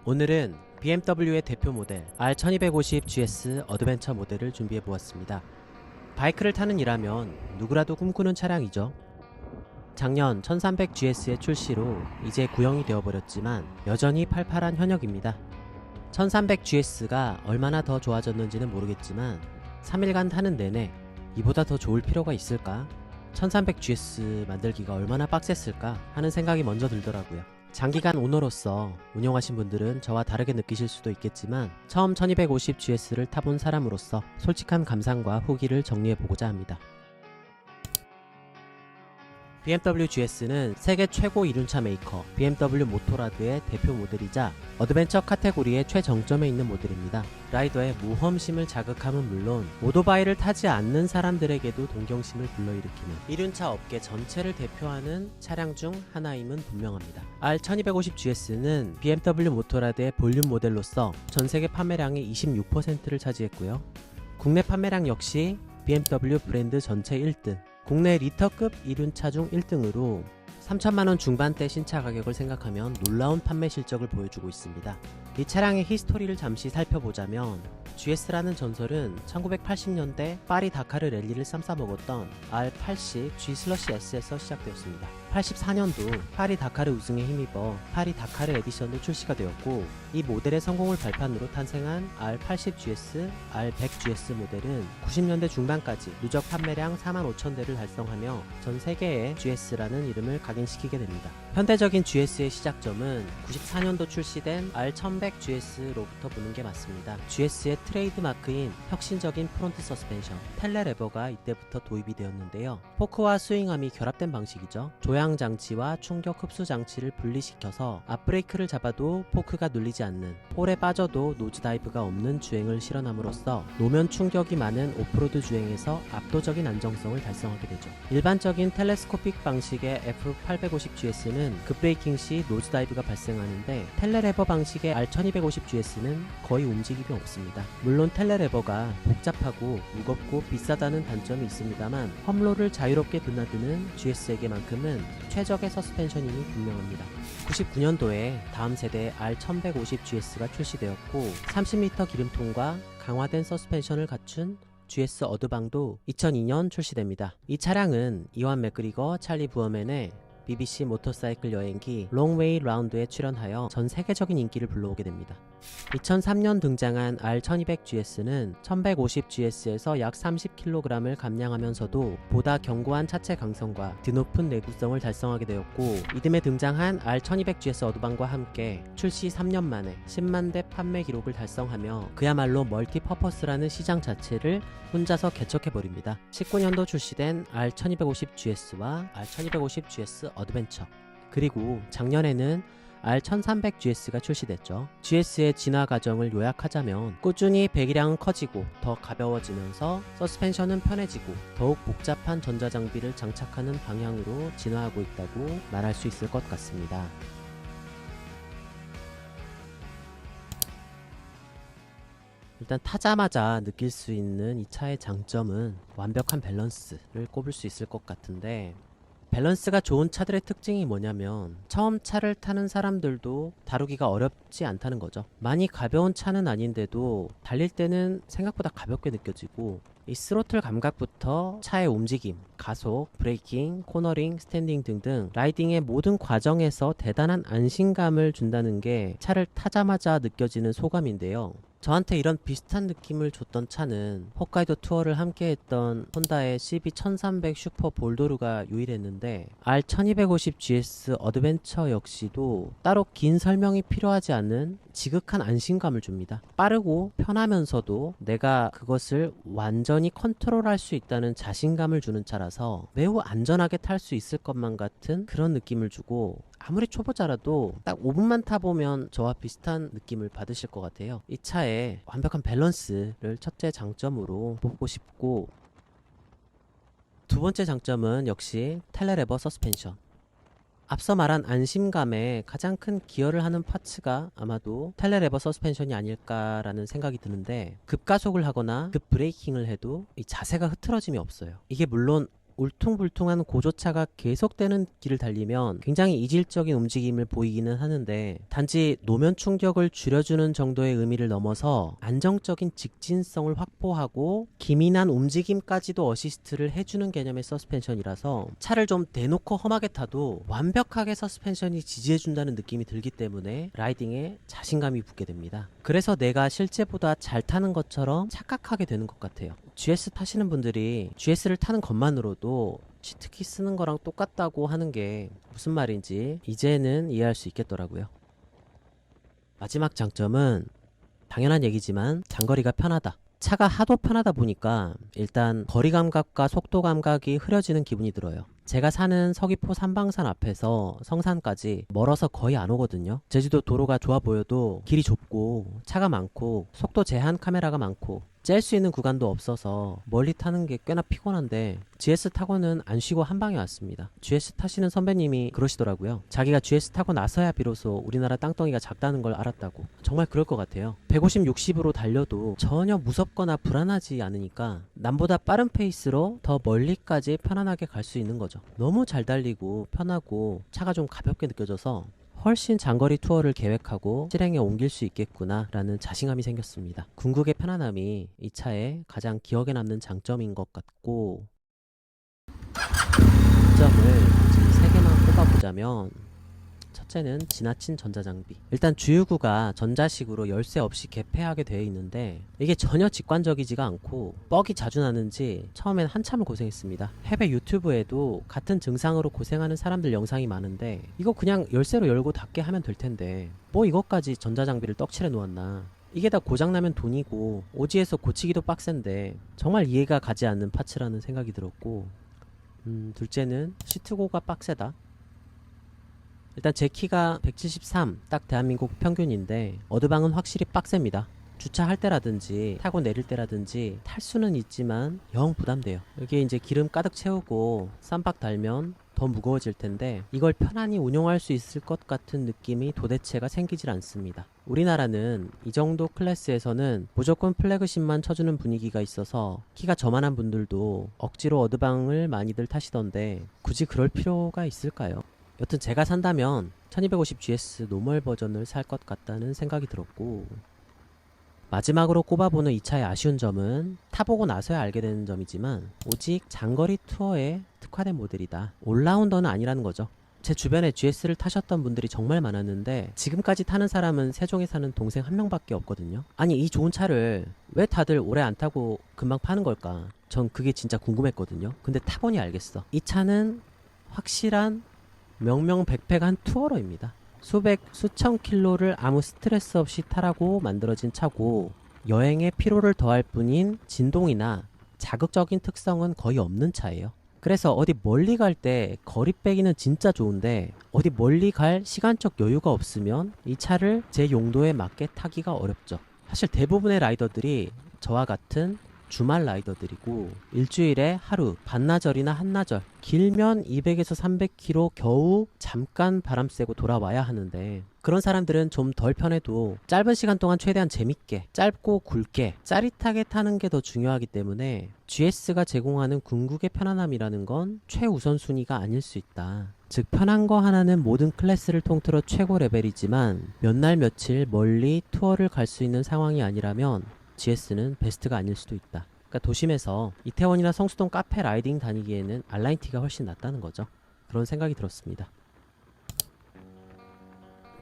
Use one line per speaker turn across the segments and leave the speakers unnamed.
오늘은 BMW의 대표 모델 R1250GS 어드벤처 모델을 준비해 보았습니다. 바이크를 타는 이라면 누구라도 꿈꾸는 차량이죠. 작년 1300GS의 출시로 이제 구형이 되어버렸지만 여전히 팔팔한 현역입니다. 1300GS가 얼마나 더 좋아졌는지는 모르겠지만 3일간 타는 내내 이보다 더 좋을 필요가 있을까? 1300GS 만들기가 얼마나 빡셌을까 하는 생각이 먼저 들더라고요. 장기간 오너로서 운용하신 분들은 저와 다르게 느끼실 수도 있겠지만 처음 1250GS를 타본 사람으로서 솔직한 감상과 후기를 정리해보고자 합니다. BMW GS는 세계 최고 이륜차 메이커 BMW 모토라드의 대표 모델이자 어드벤처 카테고리의 최정점에 있는 모델입니다. 라이더의 모험심을 자극함은 물론 오토바이를 타지 않는 사람들에게도 동경심을 불러일으키는 이륜차 업계 전체를 대표하는 차량 중 하나임은 분명합니다. R1250GS는 BMW 모토라드의 볼륨 모델로서 전세계 판매량의 26%를 차지했고요. 국내 판매량 역시 BMW 브랜드 전체 1등, 국내 리터급 이륜차 중 1등으로 3천만원 중반대 신차 가격을 생각하면 놀라운 판매 실적을 보여주고 있습니다. 이 차량의 히스토리를 잠시 살펴보자면 GS라는 전설은 1980년대 파리 다카르 랠리를 쌈싸먹었던 R80 G/S에서 시작되었습니다. 84년도 파리 다카르 우승에 힘입어 파리 다카르 에디션도 출시가 되었고 이 모델의 성공을 발판으로 탄생한 R80GS, R100GS 모델은 90년대 중반까지 누적 판매량 45,000대를 달성하며 전 세계에 GS라는 이름을 각인시키게 됩니다. 현대적인 GS의 시작점은 94년도 출시된 R1100GS로부터 보는 게 맞습니다. GS의 트레이드 마크인 혁신적인 프론트 서스펜션, 텔레 레버가 이때부터 도입이 되었는데요. 포크와 스윙암이 결합된 방식이죠. 조향 장치와 충격 흡수 장치를 분리시켜서 앞브레이크를 잡아도 포크가 눌리지 않는, 홀에 빠져도 노즈 다이브가 없는 주행을 실현함으로써 노면 충격이 많은 오프로드 주행에서 압도적인 안정성을 달성하게 되죠. 일반적인 텔레스코픽 방식의 F850GS는 급브레이킹 시 노즈 다이브가 발생하는데 텔레레버 방식의 R1250GS는 거의 움직임이 없습니다. 물론 텔레레버가 복잡하고 무겁고 비싸다는 단점이 있습니다만 험로를 자유롭게 드나드는 GS에게만큼은 최적의 서스펜션임이 분명합니다. 99년도에 다음 세대 R1150GS가 출시되었고 30m 기름통과 강화된 서스펜션을 갖춘 GS 어드방도 2002년 출시됩니다. 이 차량은 이완 맥그리거, 찰리 부어맨의 BBC 모터사이클 여행기 롱웨이 라운드에 출연하여 전 세계적인 인기를 불러오게 됩니다. 2003년 등장한 R1200GS는 1150GS에서 약 30kg을 감량하면서도 보다 견고한 차체 강성과 드높은 내구성을 달성하게 되었고 이듬해 등장한 R1200GS 어드방과 함께 출시 3년 만에 10만 대 판매 기록을 달성하며 그야말로 멀티퍼퍼스라는 시장 자체를 혼자서 개척해버립니다. 19년도 출시된 R1250GS와 R1250GS 어드벤처, 그리고 작년에는 R1300GS가 출시됐죠. GS의 진화 과정을 요약하자면 꾸준히 배기량은 커지고 더 가벼워지면서 서스펜션은 편해지고 더욱 복잡한 전자장비를 장착하는 방향으로 진화하고 있다고 말할 수 있을 것 같습니다. 일단 타자마자 느낄 수 있는 이 차의 장점은 완벽한 밸런스를 꼽을 수 있을 것 같은데, 밸런스가 좋은 차들의 특징이 뭐냐면 처음 차를 타는 사람들도 다루기가 어렵지 않다는 거죠. 많이 가벼운 차는 아닌데도 달릴 때는 생각보다 가볍게 느껴지고 이 스로틀 감각부터 차의 움직임, 가속, 브레이킹, 코너링, 스탠딩 등등 라이딩의 모든 과정에서 대단한 안심감을 준다는 게 차를 타자마자 느껴지는 소감인데요. 저한테 이런 비슷한 느낌을 줬던 차는 홋카이도 투어를 함께 했던 혼다의 CB1300 슈퍼 볼도르가 유일했는데 R1250GS 어드벤처 역시도 따로 긴 설명이 필요하지 않는 지극한 안심감을 줍니다. 빠르고 편하면서도 내가 그것을 완전히 컨트롤할 수 있다는 자신감을 주는 차라서 매우 안전하게 탈 수 있을 것만 같은 그런 느낌을 주고, 아무리 초보자라도 딱 5분만 타보면 저와 비슷한 느낌을 받으실 것 같아요. 이 차의 완벽한 밸런스를 첫째 장점으로 뽑고 싶고, 두 번째 장점은 역시 텔레레버 서스펜션. 앞서 말한 안심감에 가장 큰 기여를 하는 파츠가 아마도 텔레레버 서스펜션이 아닐까라는 생각이 드는데, 급가속을 하거나 급브레이킹을 해도 이 자세가 흐트러짐이 없어요. 이게 물론 울퉁불퉁한 고조차가 계속되는 길을 달리면 굉장히 이질적인 움직임을 보이기는 하는데, 단지 노면 충격을 줄여주는 정도의 의미를 넘어서 안정적인 직진성을 확보하고 기민한 움직임까지도 어시스트를 해주는 개념의 서스펜션이라서 차를 좀 대놓고 험하게 타도 완벽하게 서스펜션이 지지해준다는 느낌이 들기 때문에 라이딩에 자신감이 붙게 됩니다. 그래서 내가 실제보다 잘 타는 것처럼 착각하게 되는 것 같아요. GS 타시는 분들이 GS를 타는 것만으로도 시트키 쓰는 거랑 똑같다고 하는 게 무슨 말인지 이제는 이해할 수 있겠더라고요. 마지막 장점은 당연한 얘기지만 장거리가 편하다. 차가 하도 편하다 보니까 일단 거리 감각과 속도 감각이 흐려지는 기분이 들어요. 제가 사는 서귀포 삼방산 앞에서 성산까지 멀어서 거의 안 오거든요. 제주도 도로가 좋아 보여도 길이 좁고 차가 많고 속도 제한 카메라가 많고 짤 수 있는 구간도 없어서 멀리 타는 게 꽤나 피곤한데 GS 타고는 안 쉬고 한 방에 왔습니다. GS 타시는 선배님이 그러시더라고요. 자기가 GS 타고 나서야 비로소 우리나라 땅덩이가 작다는 걸 알았다고. 정말 그럴 것 같아요. 150, 60으로 달려도 전혀 무섭거나 불안하지 않으니까 남보다 빠른 페이스로 더 멀리까지 편안하게 갈 수 있는 거죠. 너무 잘 달리고 편하고 차가 좀 가볍게 느껴져서 훨씬 장거리 투어를 계획하고 실행에 옮길 수 있겠구나 라는 자신감이 생겼습니다. 궁극의 편안함이 이 차의 가장 기억에 남는 장점인 것 같고, 장점을 지금 3개만 꼽아보자면, 첫째는 지나친 전자장비. 일단 주유구가 전자식으로 열쇠 없이 개폐하게 되어 있는데 이게 전혀 직관적이지가 않고 뻑이 자주 나는지 처음엔 한참을 고생했습니다. 해외 유튜브에도 같은 증상으로 고생하는 사람들 영상이 많은데 이거 그냥 열쇠로 열고 닫게 하면 될 텐데 뭐 이것까지 전자장비를 떡칠해 놓았나. 이게 다 고장나면 돈이고 오지에서 고치기도 빡센데 정말 이해가 가지 않는 파츠라는 생각이 들었고, 둘째는 시트고가 빡세다. 일단 제 키가 173, 딱 대한민국 평균인데 어드방은 확실히 빡셉니다. 주차할 때라든지 타고 내릴 때라든지 탈 수는 있지만 영 부담돼요. 여기에 이제 기름 가득 채우고 쌈박 달면 더 무거워질 텐데 이걸 편안히 운용할 수 있을 것 같은 느낌이 도대체가 생기질 않습니다. 우리나라는 이 정도 클래스에서는 무조건 플래그십만 쳐주는 분위기가 있어서 키가 저만한 분들도 억지로 어드방을 많이들 타시던데 굳이 그럴 필요가 있을까요? 여튼 제가 산다면 1250GS 노멀 버전을 살 것 같다는 생각이 들었고, 마지막으로 꼽아보는 이 차의 아쉬운 점은 타보고 나서야 알게 되는 점이지만 오직 장거리 투어에 특화된 모델이다. 올라운더는 아니라는 거죠. 제 주변에 GS를 타셨던 분들이 정말 많았는데 지금까지 타는 사람은 세종에 사는 동생 한 명밖에 없거든요. 아니 이 좋은 차를 왜 다들 오래 안 타고 금방 파는 걸까? 전 그게 진짜 궁금했거든요. 근데 타보니 알겠어. 이 차는 확실한 명명백백한 투어러입니다. 수백 수천 킬로를 아무 스트레스 없이 타라고 만들어진 차고 여행에 피로를 더할 뿐인 진동이나 자극적인 특성은 거의 없는 차예요. 그래서 어디 멀리 갈 때 거리 빼기는 진짜 좋은데 어디 멀리 갈 시간적 여유가 없으면 이 차를 제 용도에 맞게 타기가 어렵죠. 사실 대부분의 라이더들이 저와 같은 주말 라이더들이고 일주일에 하루, 반나절이나 한나절, 길면 200에서 300km 겨우 잠깐 바람 쐬고 돌아와야 하는데 그런 사람들은 좀 덜 편해도 짧은 시간 동안 최대한 재밌게, 짧고 굵게, 짜릿하게 타는 게 더 중요하기 때문에 GS가 제공하는 궁극의 편안함이라는 건 최우선순위가 아닐 수 있다. 즉 편한 거 하나는 모든 클래스를 통틀어 최고 레벨이지만 몇 날 며칠 멀리 투어를 갈 수 있는 상황이 아니라면 GS는 베스트가 아닐 수도 있다. 그러니까 도심에서 이태원이나 성수동 카페 라이딩 다니기에는 알라인티가 훨씬 낫다는 거죠. 그런 생각이 들었습니다.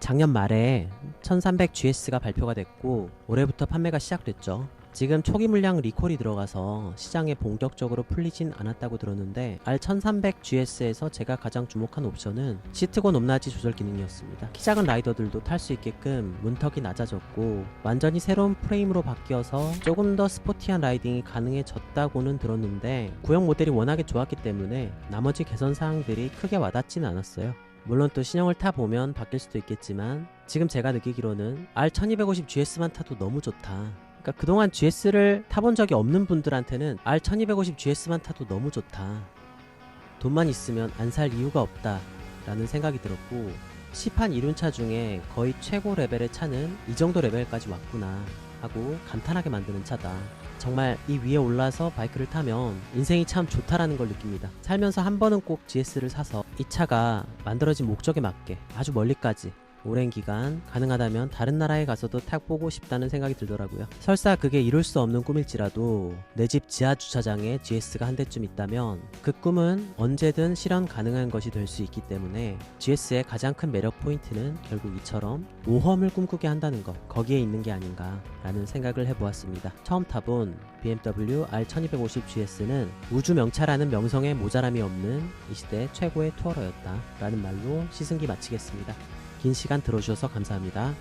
작년 말에 1300GS가 발표가 됐고 올해부터 판매가 시작됐죠. 지금 초기 물량 리콜이 들어가서 시장에 본격적으로 풀리진 않았다고 들었는데 R1300GS에서 제가 가장 주목한 옵션은 시트고 높낮이 조절 기능이었습니다. 키 작은 라이더들도 탈 수 있게끔 문턱이 낮아졌고 완전히 새로운 프레임으로 바뀌어서 조금 더 스포티한 라이딩이 가능해졌다고는 들었는데 구형 모델이 워낙에 좋았기 때문에 나머지 개선 사항들이 크게 와닿진 않았어요. 물론 또 신형을 타보면 바뀔 수도 있겠지만 지금 제가 느끼기로는 R1250GS만 타도 너무 좋다. 그러니까 그동안 GS를 타본 적이 없는 분들한테는 R1250GS만 타도 너무 좋다. 돈만 있으면 안 살 이유가 없다 라는 생각이 들었고 시판 이륜차 중에 거의 최고 레벨의 차는 이 정도 레벨까지 왔구나 하고 감탄하게 만드는 차다. 정말 이 위에 올라서 바이크를 타면 인생이 참 좋다라는 걸 느낍니다. 살면서 한 번은 꼭 GS를 사서 이 차가 만들어진 목적에 맞게 아주 멀리까지 오랜 기간 가능하다면 다른 나라에 가서도 타보고 싶다는 생각이 들더라고요. 설사 그게 이룰 수 없는 꿈일지라도 내 집 지하 주차장에 GS가 한 대쯤 있다면 그 꿈은 언제든 실현 가능한 것이 될 수 있기 때문에 GS의 가장 큰 매력 포인트는 결국 이처럼 모험을 꿈꾸게 한다는 것, 거기에 있는 게 아닌가 라는 생각을 해보았습니다. 처음 타본 BMW R1250 GS는 우주 명차라는 명성에 모자람이 없는 이 시대 최고의 투어러였다 라는 말로 시승기 마치겠습니다. 긴 시간 들어주셔서 감사합니다.